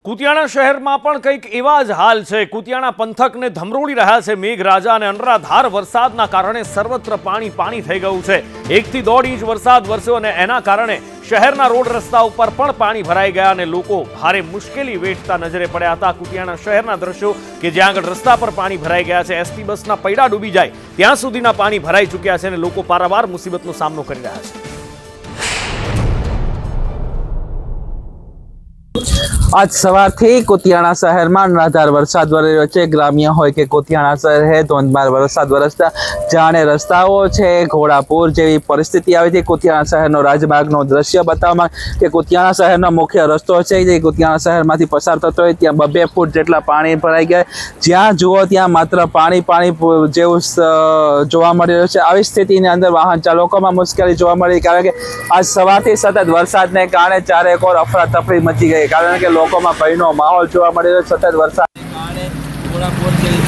કુતિયાણા શહેરમાં પણ કંઈક એવા જ હાલ છે। કુતિયાણા પંથકને ધમરોળી રહ્યા છે મેઘરાજા અને અનરાધાર વરસાદના કારણે સર્વત્ર પાણી થઈ ગયું છે। 1 થી 1.5 ઇંચ વરસાદ વરસ્યો અને એના કારણે શહેરના રોડ રસ્તા ઉપર પણ પાણી ભરાઈ ગયા અને લોકો ભારે મુશ્કેલી વેઠતા નજરે પડ્યા હતા। કુતિયાણા શહેરના દ્રશ્યો કે જ્યાં આગળ રસ્તા પર પાણી ભરાઈ ગયા છે, એસટી બસના પૈડા ડૂબી જાય ત્યાં સુધીના પાણી ભરાઈ ચૂક્યા છે અને લોકો પારાવાર મુસીબતનો સામનો કરી રહ્યા છે। आज सवारथी कुतियाणा शहर में अनराधार वरसाद वरी रह्यो छे। ग्राम्य होय के कुतियाणा शहर है धोधमार वरसाद वरसता जाने रस्ताओ छे घोड़ापूर जेवी परिस्थिति आवी थी। कुतियाणा शहरनो राजमार्गनो दृश्य बताववामां के कुतियाणा शहरनो मुख्य रस्तो छे जे कुतियाणा शहरमांथी पसार थतो होय त्यां 2 फूट जेटला पाणी भराई गया। ज्यां जुओ त्यां मात्र पाणी जेवुं जोवा मळी रह्युं छे। आवी स्थितिनी अंदर वाहन चालकोमां मुश्केली जोवा मळी कारण के आज सवारथी सतत वरसादने कारणे चारेकोर अफरातफरी मची गई कारण के लोकोमां भयनो माहोल जोवा मळी रह्यो। सतत वरसादने कारणे घोड़ापूर जेवी